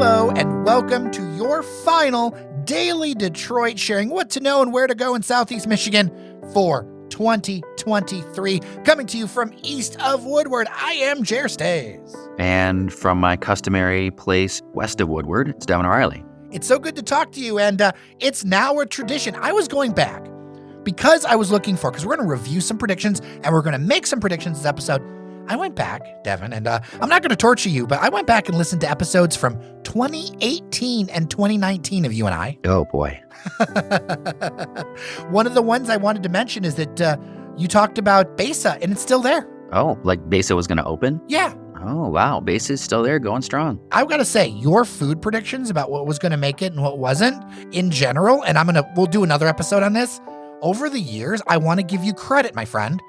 Hello and welcome to your final Daily Detroit, sharing what to know and where to go in Southeast Michigan for 2023. Coming to you from east of Woodward, I am Jer Stays. And from my customary place west of Woodward, it's Devon and Riley. It's so good to talk to you, and it's now a tradition. I was going back because I was looking for, because we're going to review some predictions and we're going to make some predictions this episode. I went back, Devon, and I'm not going to torture you, but I went back and listened to episodes from 2018 and 2019 of you and I. Oh, boy. One of the ones I wanted to mention is that you talked about Besa, and it's still there. Oh, like Besa was going to open? Yeah. Oh, wow. Besa is still there, going strong. I've got to say, your food predictions about what was going to make it and what wasn't in general, and we'll do another episode on this. Over the years, I want to give you credit, my friend.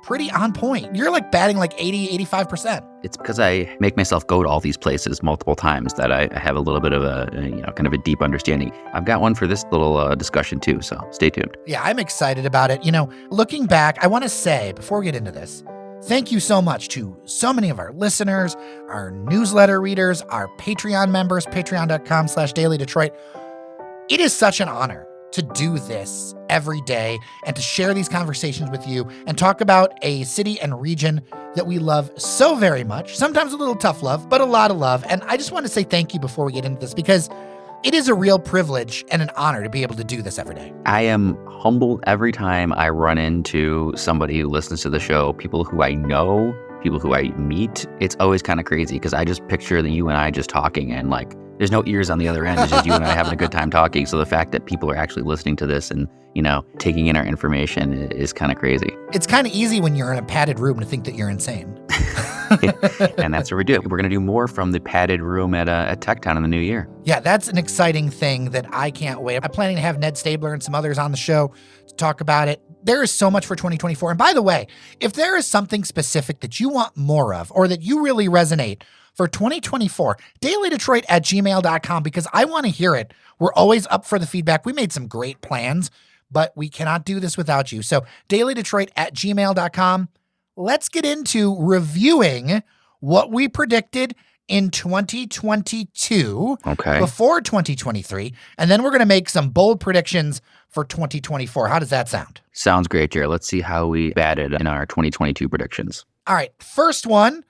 Pretty on point. You're like batting like 85%. It's because I make myself go to all these places multiple times that I have a little bit of a kind of a deep understanding. I've got one for this little discussion too, so stay tuned. Yeah, I'm excited about it. Looking back, I want to say, before we get into this, thank you so much to so many of our listeners, our newsletter readers, our Patreon members, patreon.com/dailydetroit. It is such an honor to do this every day and to share these conversations with you and talk about a city and region that we love so very much. Sometimes a little tough love, but a lot of love. And I just want to say thank you before we get into this, because it is a real privilege and an honor to be able to do this every day. I am humbled every time I run into somebody who listens to the show, people who I know, people who I meet. It's always kind of crazy because I just picture you and I just talking and like, there's no ears on the other end. It's just you and I having a good time talking. So the fact that people are actually listening to this and, taking in our information is kind of crazy. It's kind of easy when you're in a padded room to think that you're insane. And that's what we do. We're going to do more from the padded room at Tech Town in the new year. Yeah, that's an exciting thing that I can't wait. I'm planning to have Ned Stabler and some others on the show to talk about it. There is so much for 2024. And by the way, if there is something specific that you want more of or that you really resonate for 2024, dailydetroit@gmail.com, because I want to hear it. We're always up for the feedback. We made some great plans, but we cannot do this without you. So dailydetroit@gmail.com. Let's get into reviewing what we predicted in 2022 before 2023. And then we're going to make some bold predictions for 2024. How does that sound? Sounds great, Jared. Let's see how we batted in our 2022 predictions. All right. First one.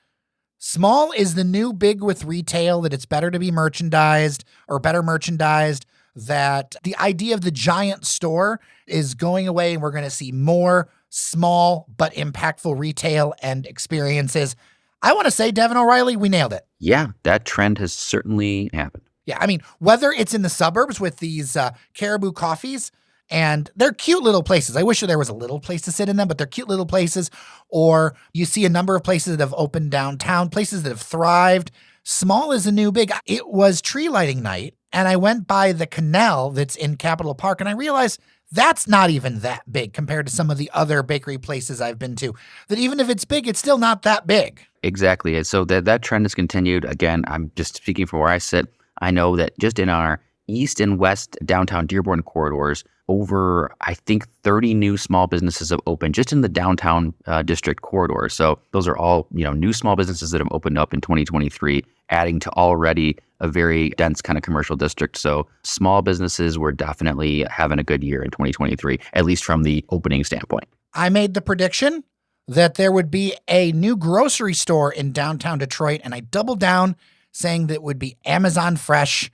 Small is the new big with retail, that it's better to be merchandised or better merchandised, that the idea of the giant store is going away and we're going to see more small but impactful retail and experiences. I want to say, Devon O'Reilly, we nailed it. Yeah, that trend has certainly happened. Yeah, I mean, whether it's in the suburbs with these Caribou coffees, and they're cute little places. I wish there was a little place to sit in them, but they're cute little places. Or you see a number of places that have opened downtown, places that have thrived. Small is a new big. It was tree lighting night, and I went by the canal that's in Capitol Park, and I realized that's not even that big compared to some of the other bakery places I've been to. That even if it's big, it's still not that big. Exactly. So that trend has continued. Again, I'm just speaking from where I sit. I know that just in our east and west downtown Dearborn corridors, over, I think, 30 new small businesses have opened just in the downtown district corridor. So those are all, new small businesses that have opened up in 2023, adding to already a very dense kind of commercial district. So small businesses were definitely having a good year in 2023, at least from the opening standpoint. I made the prediction that there would be a new grocery store in downtown Detroit, and I doubled down saying that it would be Amazon Fresh.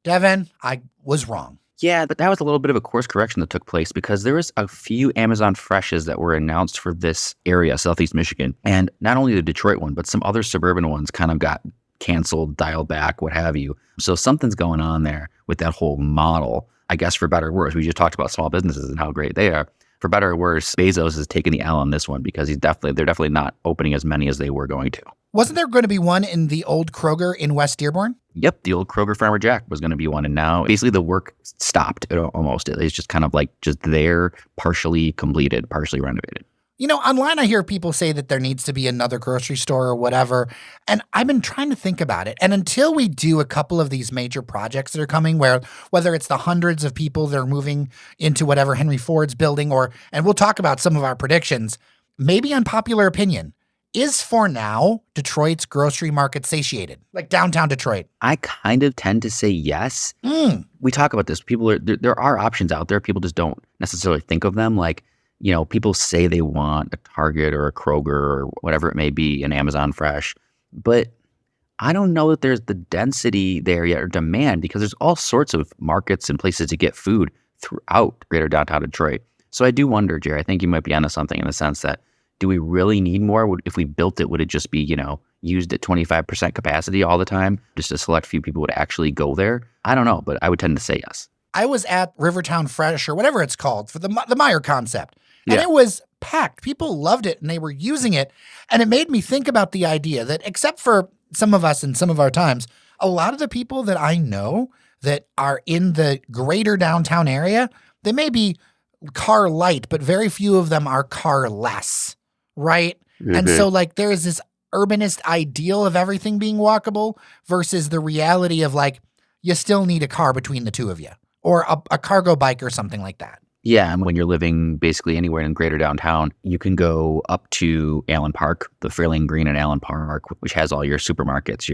Devon, I was wrong. Yeah, but that was a little bit of a course correction that took place because there was a few Amazon Freshes that were announced for this area, Southeast Michigan. And not only the Detroit one, but some other suburban ones kind of got canceled, dialed back, what have you. So something's going on there with that whole model, I guess, for better or worse. We just talked about small businesses and how great they are. For better or worse, Bezos has taken the L on this one because they're definitely not opening as many as they were going to. Wasn't there going to be one in the old Kroger in West Dearborn? Yep, the old Kroger Farmer Jack was going to be one. And now basically the work stopped almost. It's just kind of like just there, partially completed, partially renovated. Online I hear people say that there needs to be another grocery store or whatever. And I've been trying to think about it. And until we do a couple of these major projects that are coming, whether it's the hundreds of people that are moving into whatever Henry Ford's building, and we'll talk about some of our predictions, maybe unpopular opinion, is for now Detroit's grocery market satiated, like downtown Detroit? I kind of tend to say yes. We talk about this. There are options out there. People just don't necessarily think of them. Like, people say they want a Target or a Kroger or whatever it may be, an Amazon Fresh, but I don't know that there's the density there yet or demand, because there's all sorts of markets and places to get food throughout greater downtown Detroit. So I do wonder, Jerry, I think you might be onto something in the sense that, do we really need more? If we built it, would it just be, used at 25% capacity all the time? Just a select few people would actually go there? I don't know, but I would tend to say yes. I was at Rivertown Fresh or whatever it's called for the Meyer concept, and it was packed. People loved it and they were using it. And it made me think about the idea that, except for some of us in some of our times, a lot of the people that I know that are in the greater downtown area, they may be car light, but very few of them are car less, right? And so there's this urbanist ideal of everything being walkable versus the reality of you still need a car between the two of you, or a cargo bike or something like that. Yeah, and when you're living basically anywhere in greater downtown, you can go up to Allen Park, the Fairlane Green and Allen Park, which has all your supermarkets,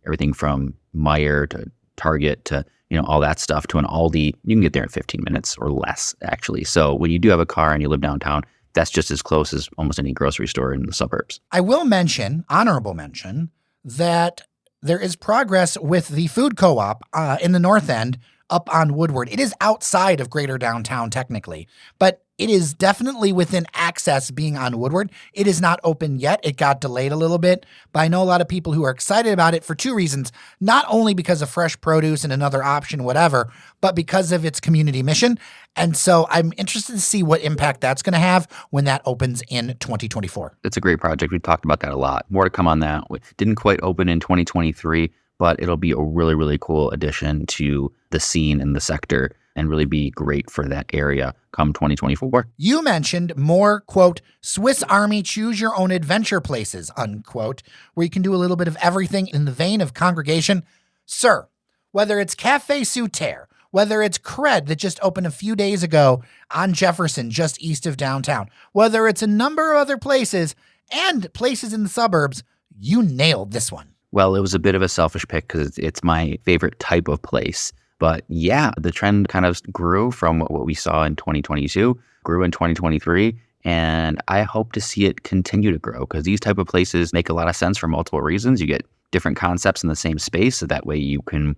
everything from Meijer to Target to all that stuff, to an Aldi. You can get there in 15 minutes or less, actually. So when you do have a car and you live downtown, that's just as close as almost any grocery store in the suburbs. I will mention, honorable mention, that there is progress with the food co-op in the North End up on Woodward. It is outside of greater downtown technically, but it is definitely within access being on Woodward. It is not open yet. It got delayed a little bit, but I know a lot of people who are excited about it for two reasons. Not only because of fresh produce and another option, whatever, but because of its community mission. And so I'm interested to see what impact that's going to have when that opens in 2024. It's a great project. We've talked about that a lot. More to come on that. It didn't quite open in 2023, but it'll be a really, really cool addition to the scene and the sector, and really be great for that area come 2024. You mentioned more, quote, Swiss Army choose your own adventure places, unquote, where you can do a little bit of everything in the vein of congregation. Sir, whether it's Cafe Souterre, whether it's Cred that just opened a few days ago on Jefferson, just east of downtown, whether it's a number of other places and places in the suburbs, you nailed this one. Well, it was a bit of a selfish pick because it's my favorite type of place. But yeah, the trend kind of grew from what we saw in 2022, grew in 2023, and I hope to see it continue to grow, because these type of places make a lot of sense for multiple reasons. You get different concepts in the same space, so that way you can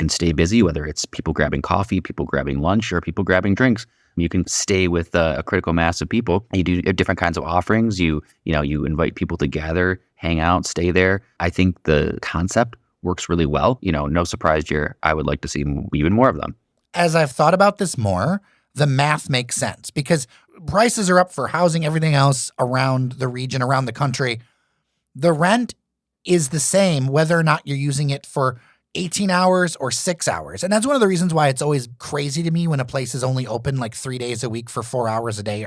stay busy, whether it's people grabbing coffee, people grabbing lunch, or people grabbing drinks. You can stay with a critical mass of people. You do different kinds of offerings. You invite people to gather, hang out, stay there. I think the concept works really well. No surprise here. I would like to see even more of them. As I've thought about this more, the math makes sense, because prices are up for housing, everything else around the region, around the country. The rent is the same whether or not you're using it for 18 hours or 6 hours. And that's one of the reasons why it's always crazy to me when a place is only open 3 days a week for 4 hours a day.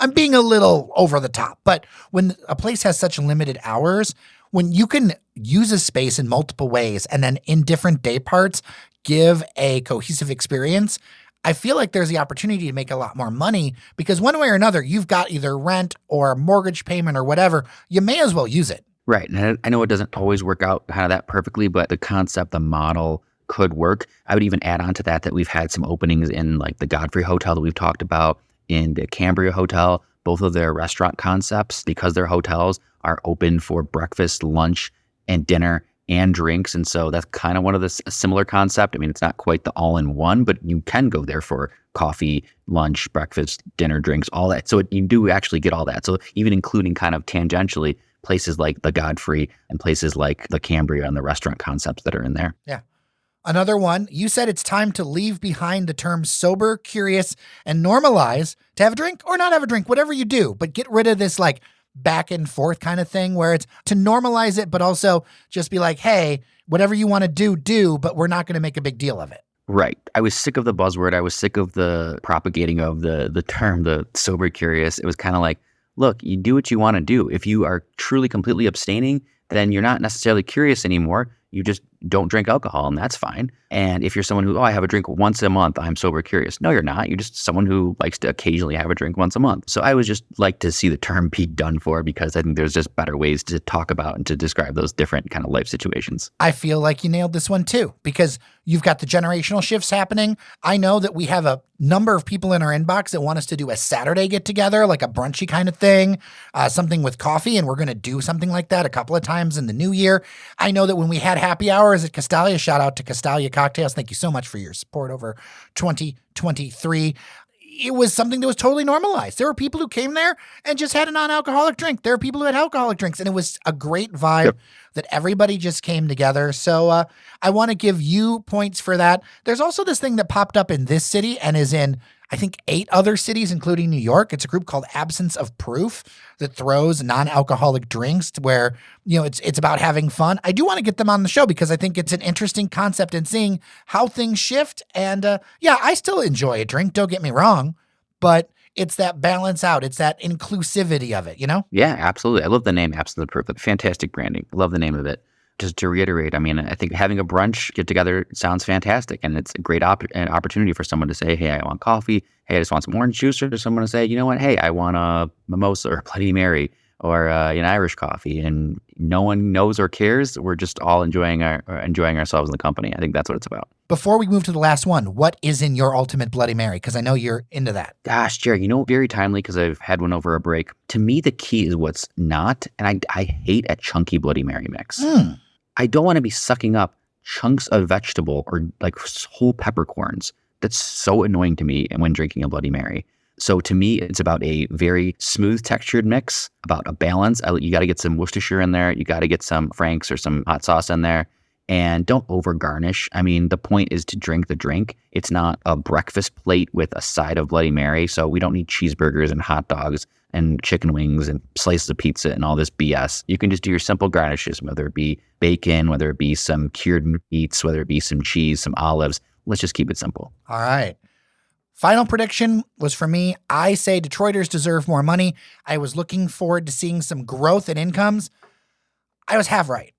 I'm being a little over the top, but when a place has such limited hours, when you can use a space in multiple ways and then in different day parts give a cohesive experience, I feel like there's the opportunity to make a lot more money, because one way or another, you've got either rent or a mortgage payment or whatever. You may as well use it. Right. And I know it doesn't always work out kind of that perfectly, but the concept, the model could work. I would even add on to that we've had some openings in the Godfrey Hotel that we've talked about, in the Cambria Hotel. Both of their restaurant concepts, because their hotels are open for breakfast, lunch, and dinner and drinks. And so that's kind of one of a similar concept. I mean, it's not quite the all-in-one, but you can go there for coffee, lunch, breakfast, dinner, drinks, all that. So you do actually get all that. So even including kind of tangentially places like the Godfrey and places like the Cambria and the restaurant concepts that are in there. Yeah. Another one, you said it's time to leave behind the term sober, curious, and normalize to have a drink or not have a drink, whatever you do, but get rid of this back and forth kind of thing where it's to normalize it, but also just be like, hey, whatever you want to do, but we're not going to make a big deal of it. Right. I was sick of the buzzword. I was sick of the propagating of the term, the sober curious. It was kind of like, look, you do what you want to do. If you are truly completely abstaining, then you're not necessarily curious anymore. You just don't drink alcohol, and that's fine. And if you're someone who, I have a drink once a month, I'm sober curious. No, you're not. You're just someone who likes to occasionally have a drink once a month. So I would just like to see the term be done for, because I think there's just better ways to talk about and to describe those different kind of life situations. I feel like you nailed this one too, because you've got the generational shifts happening. I know that we have a number of people in our inbox that want us to do a Saturday get together, like a brunchy kind of thing, something with coffee. And we're going to do something like that a couple of times in the new year. I know that when we had happy hours at Castalia, shout out to Castalia Cocktails. Thank you so much for your support over 2023. It was something that was totally normalized. There were people who came there and just had a non-alcoholic drink. There were people who had alcoholic drinks, and it was a great vibe that everybody just came together. So I want to give you points for that. There's also this thing that popped up in this city and is in, I think, 8 other cities, including New York. It's a group called Absence of Proof that throws non-alcoholic drinks where, it's about having fun. I do want to get them on the show because I think it's an interesting concept in seeing how things shift. And I still enjoy a drink, don't get me wrong, but it's that balance out. It's that inclusivity of it, Yeah, absolutely. I love the name Absence of Proof. Fantastic branding. Love the name of it. Just to reiterate, I think having a brunch get together sounds fantastic, and it's a great an opportunity for someone to say, hey, I want coffee. Hey, I just want some orange juice, or someone to say, you know what? Hey, I want a mimosa or a Bloody Mary or an Irish coffee, and no one knows or cares. We're just all enjoying ourselves in the company. I think that's what it's about. Before we move to the last one, what is in your ultimate Bloody Mary? Because I know you're into that. Gosh, Jerry, very timely because I've had one over a break. To me, the key is what's not, and I hate a chunky Bloody Mary mix. I don't want to be sucking up chunks of vegetable or like whole peppercorns. That's so annoying to me when drinking a Bloody Mary. So to me, it's about a very smooth textured mix, about a balance. You got to get some Worcestershire in there. You got to get some Frank's or some hot sauce in there. And don't over garnish. The point is to drink the drink. It's not a breakfast plate with a side of Bloody Mary. So we don't need cheeseburgers and hot dogs and chicken wings and slices of pizza and all this BS. You can just do your simple garnishes, whether it be bacon, whether it be some cured meats, whether it be some cheese, some olives. Let's just keep it simple. All right. Final prediction was for me. I say Detroiters deserve more money. I was looking forward to seeing some growth in incomes. I was half right.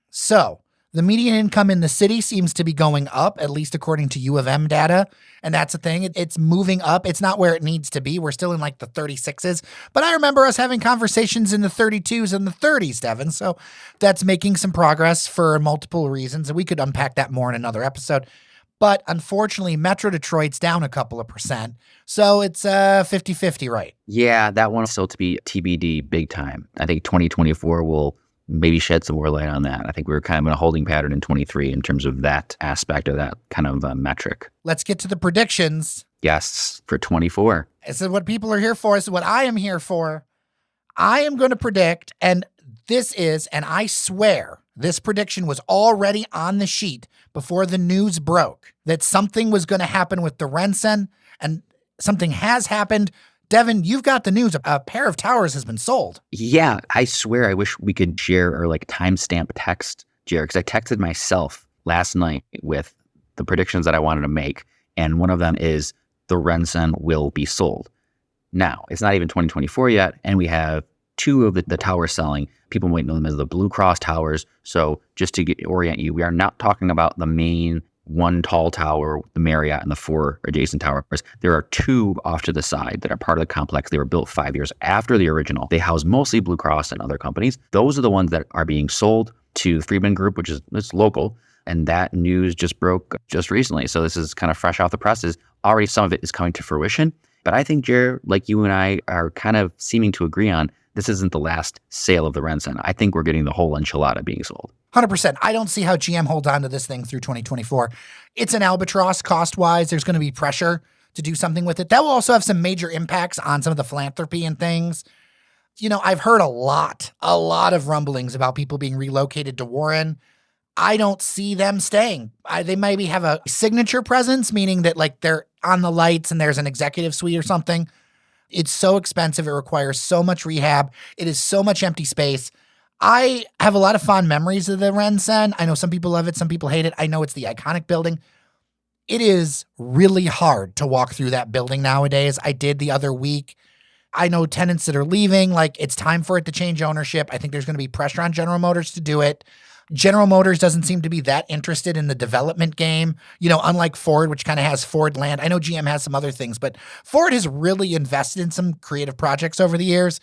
So the median income in the city seems to be going up, at least according to U of M data. And that's the thing. It's moving up. It's not where it needs to be. We're still in like the 36s. But I remember us having conversations in the 32s and the 30s, Devon. So that's making some progress for multiple reasons. And we could unpack that more in another episode. But unfortunately, Metro Detroit's down a couple of percent. So it's 50-50, right? Yeah, that one is still to be TBD big time. I think 2024 will maybe shed some more light on that. I think we were kind of in a holding pattern in 23 in terms of that aspect of that kind of metric. Let's get to the predictions. Yes, for 24. This is what people are here for. This is what I am here for. I am going to predict, and I swear, this prediction was already on the sheet before the news broke, that something was going to happen with the Rensen, and something has happened. Devon, you've got the news. A pair of towers has been sold. Yeah, I swear I wish we could share or like timestamp text, Jared, because I texted myself last night with the predictions that I wanted to make. And one of them is the Rensen will be sold. Now, it's not even 2024 yet, and we have 2 of the towers selling. People might know them as the Blue Cross towers. So just to orient you, we are not talking about the main one tall tower, the Marriott, and the 4 adjacent towers. There are 2 off to the side that are part of the complex. They were built 5 years after the original. They house mostly Blue Cross and other companies. Those are the ones that are being sold to Friedman Group, which is local. And that news just broke just recently. So this is kind of fresh off the presses. Already some of it is coming to fruition. But I think, Jer, like you and I are kind of seeming to agree on, this isn't the last sale of the Rensen. I think we're getting the whole enchilada being sold. 100%. I don't see how GM holds on to this thing through 2024. It's an albatross cost-wise. There's going to be pressure to do something with it. That will also have some major impacts on some of the philanthropy and things. I've heard a lot of rumblings about people being relocated to Warren. I don't see them staying. They maybe have a signature presence, meaning that like they're on the lights and there's an executive suite or something. It's so expensive. It requires so much rehab. It is so much empty space. I have a lot of fond memories of the Rensen. I know some people love it. Some people hate it. I know it's the iconic building. It is really hard to walk through that building nowadays. I did the other week. I know tenants that are leaving. Like, it's time for it to change ownership. I think there's going to be pressure on General Motors to do it. General Motors doesn't seem to be that interested in the development game, unlike Ford, which kind of has Ford land. I know GM has some other things, but Ford has really invested in some creative projects over the years.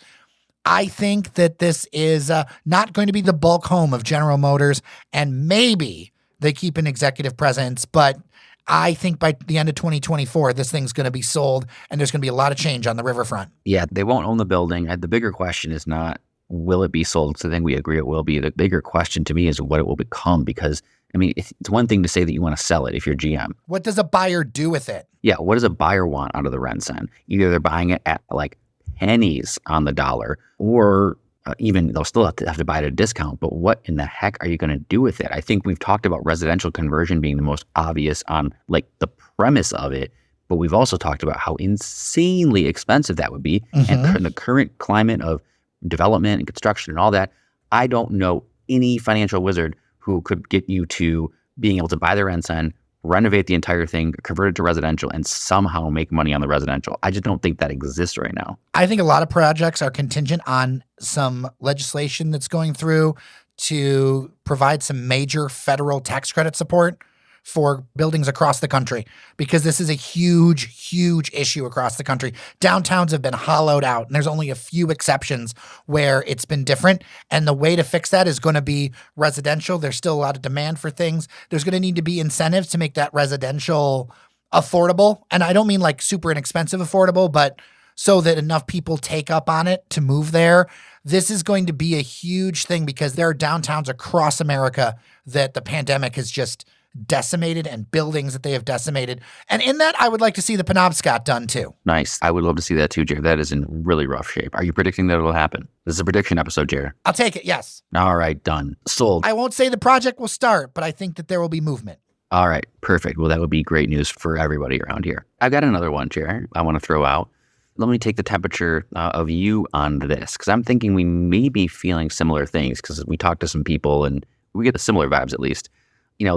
I think that this is not going to be the bulk home of General Motors, and maybe they keep an executive presence, but I think by the end of 2024, this thing's going to be sold, and there's going to be a lot of change on the riverfront. Yeah, they won't own the building. The bigger question is not, will it be sold? So I think we agree it will be. The bigger question to me is what it will become, because, it's one thing to say that you want to sell it if you're GM. What does a buyer do with it? Yeah, what does a buyer want out of the RenCen? Either they're buying it at like pennies on the dollar, or even they'll still have to buy it at a discount. But what in the heck are you going to do with it? I think we've talked about residential conversion being the most obvious on like the premise of it, but we've also talked about how insanely expensive that would be. And in the current climate of development and construction and all that, I don't know any financial wizard who could get you to being able to buy the RenCen, renovate the entire thing, convert it to residential, and somehow make money on the residential. I just don't think that exists right now. I think a lot of projects are contingent on some legislation that's going through to provide some major federal tax credit support for buildings across the country, because this is a huge, huge issue across the country. Downtowns have been hollowed out, and there's only a few exceptions where it's been different. And the way to fix that is going to be residential. There's still a lot of demand for things. There's going to need to be incentives to make that residential affordable. And I don't mean like super inexpensive affordable, but so that enough people take up on it to move there. This is going to be a huge thing, because there are downtowns across America that the pandemic has just decimated, and buildings that they have decimated. And in that, I would like to see the Penobscot done too. Nice. I would love to see that too, Jer. That is in really rough shape. Are you predicting that it'll happen? This is a prediction episode, Jer. I'll take it, yes. All right, done. Sold. I won't say the project will start, but I think that there will be movement. All right, perfect. Well, that would be great news for everybody around here. I've got another one, Jer, I want to throw out. Let me take the temperature of you on this, because I'm thinking we may be feeling similar things, because we talked to some people and we get the similar vibes at least.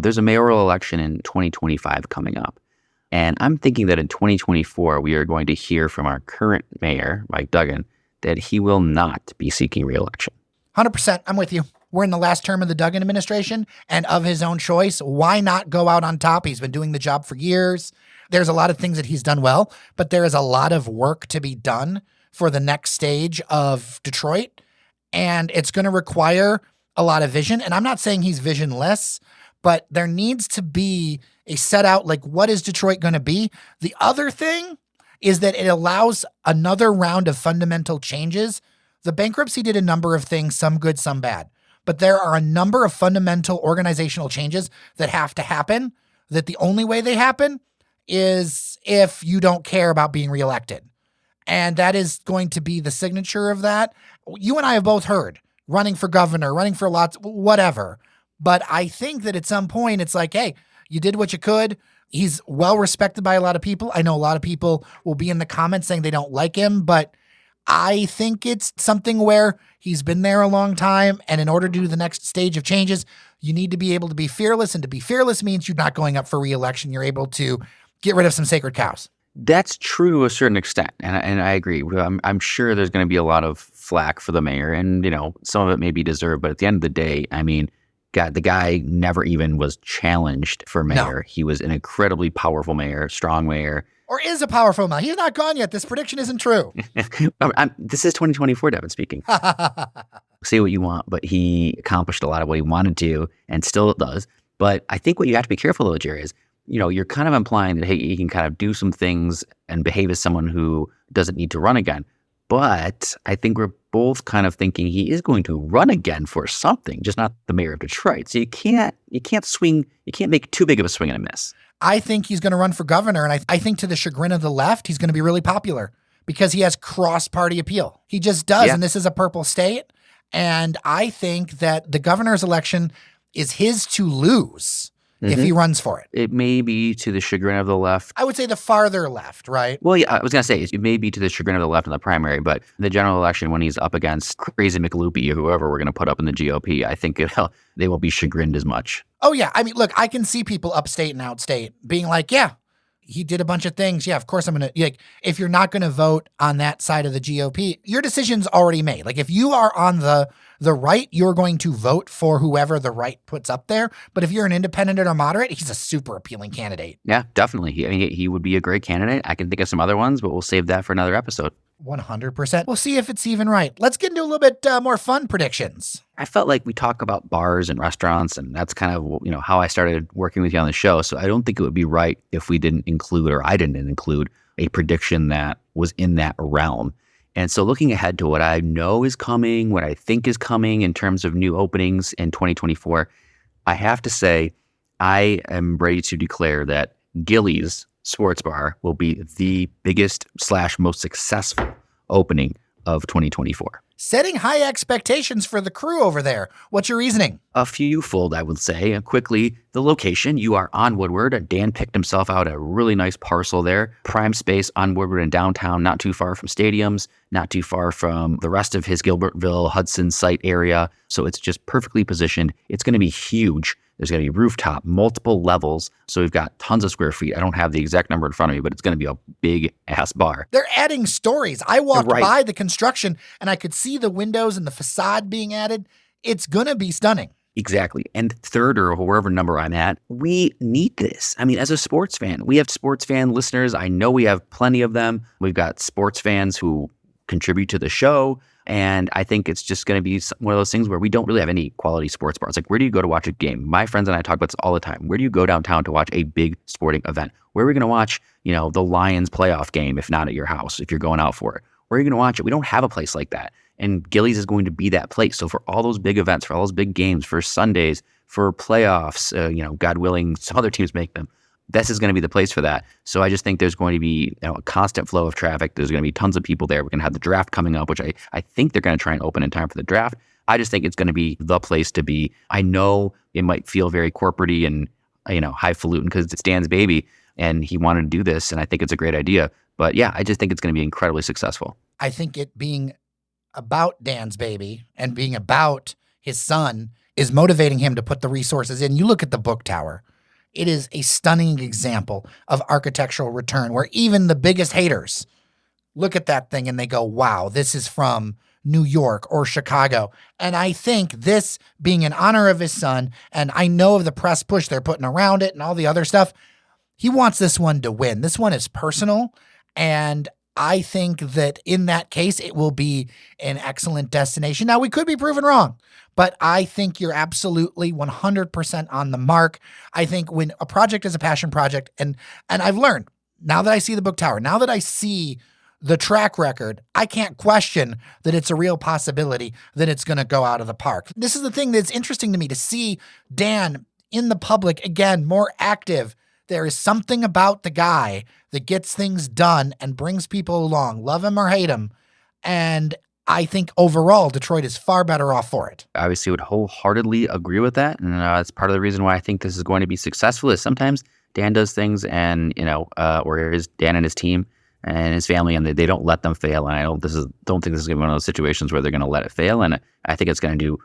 There's a mayoral election in 2025 coming up. And I'm thinking that in 2024, we are going to hear from our current mayor, Mike Duggan, that he will not be seeking re-election. 100%. I'm with you. We're in the last term of the Duggan administration, and of his own choice, why not go out on top? He's been doing the job for years. There's a lot of things that he's done well, but there is a lot of work to be done for the next stage of Detroit. And it's going to require a lot of vision. And I'm not saying he's visionless, but there needs to be a set out, like, what is Detroit going to be? The other thing is that it allows another round of fundamental changes. The bankruptcy did a number of things, some good, some bad. But there are a number of fundamental organizational changes that have to happen, that the only way they happen is if you don't care about being reelected. And that is going to be the signature of that. You and I have both heard running for governor, running for lots, whatever. But I think that at some point it's like, hey, you did what you could. He's well respected by a lot of people. I know a lot of people will be in the comments saying they don't like him, but I think it's something where he's been there a long time. And in order to do the next stage of changes, you need to be able to be fearless. And to be fearless means you're not going up for re-election. You're able to get rid of some sacred cows. That's true to a certain extent, and I agree. I'm sure there's going to be a lot of flack for the mayor, and some of it may be deserved. But at the end of the day, God, the guy never even was challenged for mayor. No. He was an incredibly powerful mayor, strong mayor. Or is a powerful mayor. He's not gone yet. This prediction isn't true. This is 2024, Devin speaking. Say what you want, but he accomplished a lot of what he wanted to, and still does. But I think what you have to be careful of, Jerry, is you're kind of implying that, hey, he can kind of do some things and behave as someone who doesn't need to run again. But I think we're both kind of thinking he is going to run again for something, just not the mayor of Detroit. So you can't make too big of a swing and a miss. I think he's going to run for governor, and I think to the chagrin of the left, he's going to be really popular because he has cross-party appeal. He just does, and this is a purple state. And I think that the governor's election is his to lose. If he runs for it. It may be to the chagrin of the left. I would say the farther left, right? Well, yeah, I was going to say, it may be to the chagrin of the left in the primary, but in the general election, when he's up against Crazy McLoopy or whoever we're going to put up in the GOP, I think they won't be chagrined as much. Oh, yeah. Look, I can see people upstate and outstate being like, yeah, he did a bunch of things. Yeah, of course I'm going to, if you're not going to vote on that side of the GOP, your decision's already made. Like, if you are on the the right, you're going to vote for whoever the right puts up there. But if you're an independent or moderate, he's a super appealing candidate. Yeah, definitely. He would be a great candidate. I can think of some other ones, but we'll save that for another episode. 100%. We'll see if it's even right. Let's get into a little bit more fun predictions. I felt like we talk about bars and restaurants, and that's kind of, how I started working with you on the show. So I don't think it would be right if we didn't include, or I didn't include, a prediction that was in that realm. And so looking ahead to what I know is coming, what I think is coming in terms of new openings in 2024, I have to say I am ready to declare that Gillies Sports Bar will be the biggest / most successful opening of 2024. Setting high expectations for the crew over there. What's your reasoning? A fewfold, I would say. Quickly, the location. You are on Woodward. Dan picked himself out a really nice parcel there. Prime space on Woodward in downtown, not too far from stadiums, not too far from the rest of his Gilbertville, Hudson site area. So it's just perfectly positioned. It's going to be huge. There's going to be rooftop, multiple levels. So we've got tons of square feet. I don't have the exact number in front of me, but it's going to be a big ass bar. They're adding stories. I walked by the construction and I could see the windows and the facade being added. It's going to be stunning. Exactly. And third, or wherever number I'm at, we need this. I mean, as a sports fan, we have sports fan listeners. I know we have plenty of them. We've got sports fans who contribute to the show. And I think it's just going to be one of those things where we don't really have any quality sports bars. Like, where do you go to watch a game? My friends and I talk about this all the time. Where do you go downtown to watch a big sporting event? Where are we going to watch, the Lions playoff game, if not at your house, if you're going out for it? Where are you going to watch it? We don't have a place like that. And Gillies is going to be that place. So for all those big events, for all those big games, for Sundays, for playoffs, God willing, some other teams make them. This is going to be the place for that. So I just think there's going to be a constant flow of traffic. There's going to be tons of people there. We're going to have the draft coming up, which I think they're going to try and open in time for the draft. I just think it's going to be the place to be. I know it might feel very corporate-y and, highfalutin because it's Dan's baby and he wanted to do this. And I think it's a great idea. But yeah, I just think it's going to be incredibly successful. I think it being about Dan's baby and being about his son is motivating him to put the resources in. You look at the Book Tower. It is a stunning example of architectural return where even the biggest haters look at that thing and they go, wow, this is from New York or Chicago. And I think this being in honor of his son, and I know of the press push they're putting around it and all the other stuff, he wants this one to win. This one is personal. And I think that in that case, it will be an excellent destination. Now, we could be proven wrong, but I think you're absolutely 100% on the mark. I think when a project is a passion project, and I've learned, now that I see the Book Tower, now that I see the track record, I can't question that it's a real possibility that it's going to go out of the park. This is the thing that's interesting to me, to see Dan in the public, again, more active. There is something about the guy that gets things done and brings people along, love him or hate him. And I think overall, Detroit is far better off for it. I obviously would wholeheartedly agree with that. And it's part of the reason why I think this is going to be successful is sometimes Dan does things and, or is Dan and his team and his family, and they don't let them fail. And I don't think this is going to be one of those situations where they're going to let it fail. And I think it's going to do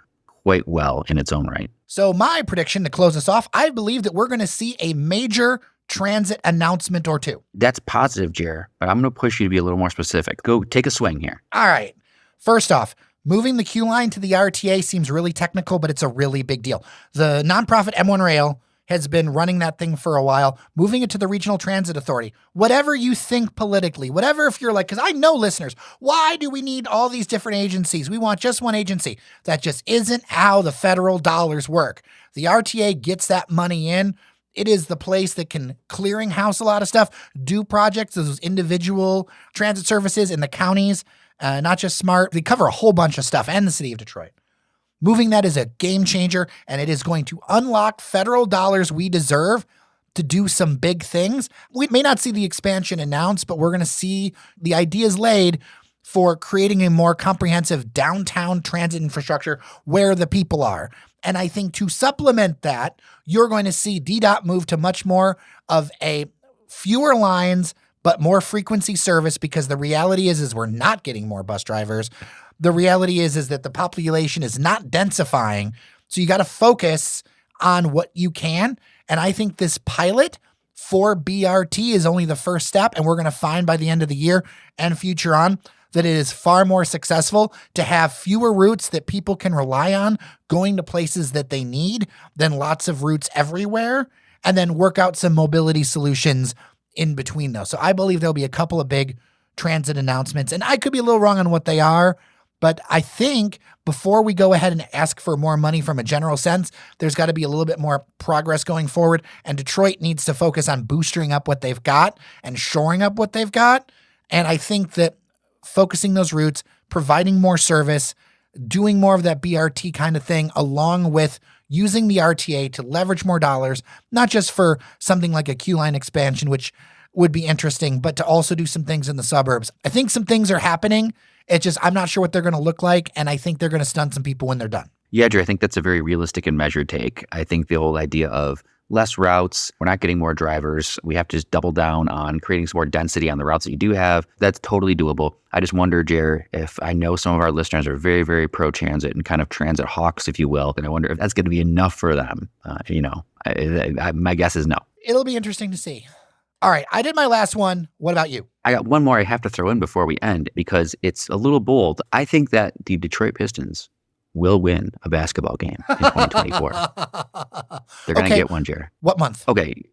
quite well in its own right. So my prediction to close us off, I believe that we're going to see a major transit announcement or two. That's positive, Jer, but I'm going to push you to be a little more specific. Go take a swing here. All right. First off, moving the Q line to the RTA seems really technical, but it's a really big deal. The nonprofit M1 Rail has been running that thing for a while, moving it to the Regional Transit Authority. Whatever you think politically, whatever, if you're like, because I know listeners, why do we need all these different agencies? We want just one agency. That just isn't how the federal dollars work. The RTA gets that money in. It is the place that can clearinghouse a lot of stuff, do projects, those individual transit services in the counties, not just SMART. They cover a whole bunch of stuff, and the city of Detroit. Moving that is a game changer, and it is going to unlock federal dollars we deserve to do some big things. We may not see the expansion announced, but we're going to see the ideas laid for creating a more comprehensive downtown transit infrastructure where the people are. And I think to supplement that, you're going to see DDOT move to much more of a fewer lines, but more frequency service, because the reality is we're not getting more bus drivers. The reality is that the population is not densifying. So you got to focus on what you can. And I think this pilot for BRT is only the first step. And we're going to find by the end of the year and future on that it is far more successful to have fewer routes that people can rely on going to places that they need than lots of routes everywhere, and then work out some mobility solutions in between those. So I believe there'll be a couple of big transit announcements, and I could be a little wrong on what they are, but I think before we go ahead and ask for more money from a general sense, there's got to be a little bit more progress going forward, and Detroit needs to focus on boosting up what they've got and shoring up what they've got. And I think that focusing those routes, providing more service, doing more of that BRT kind of thing, along with using the RTA to leverage more dollars, not just for something like a Q line expansion, which would be interesting, but to also do some things in the suburbs. I think some things are happening. It's just, I'm not sure what they're going to look like. And I think they're going to stun some people when they're done. Yeah, Drew, I think that's a very realistic and measured take. I think the whole idea of less routes, we're not getting more drivers. We have to just double down on creating some more density on the routes that you do have. That's totally doable. I just wonder, Jer, if I know some of our listeners are very, very pro-transit and kind of transit hawks, if you will, and I wonder if that's going to be enough for them. My guess is no. It'll be interesting to see. All right, I did my last one. What about you? I got one more I have to throw in before we end because it's a little bold. I think that the Detroit Pistons will win a basketball game in 2024. They're going to get one, Jer. What month? Okay.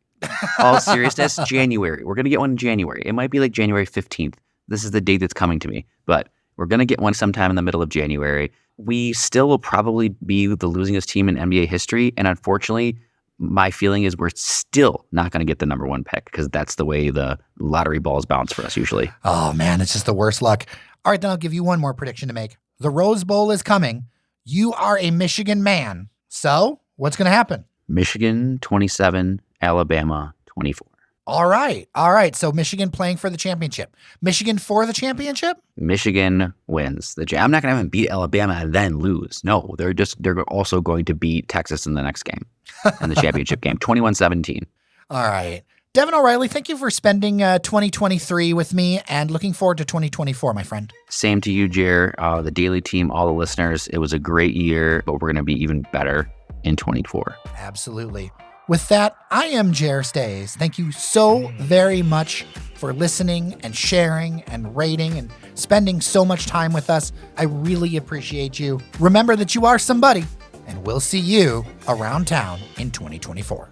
All seriousness, January. We're going to get one in January. It might be like January 15th. This is the date that's coming to me, but we're going to get one sometime in the middle of January. We still will probably be the losingest team in NBA history. And unfortunately, my feeling is we're still not going to get the number one pick because that's the way the lottery balls bounce for us usually. Oh, man, it's just the worst luck. All right, then I'll give you one more prediction to make. The Rose Bowl is coming. You are a Michigan man. So what's going to happen? Michigan 27, Alabama 24. All right. So Michigan playing for the championship. Michigan for the championship? Michigan wins. I'm not going to have them beat Alabama and then lose. No, they're also going to beat Texas in the next game, in the championship game, 21-17. All right. Devin O'Reilly, thank you for spending 2023 with me and looking forward to 2024, my friend. Same to you, Jer, the Daily team, all the listeners. It was a great year, but we're going to be even better in 2024. Absolutely. With that, I am Jer Stays. Thank you so very much for listening and sharing and rating and spending so much time with us. I really appreciate you. Remember that you are somebody, and we'll see you around town in 2024.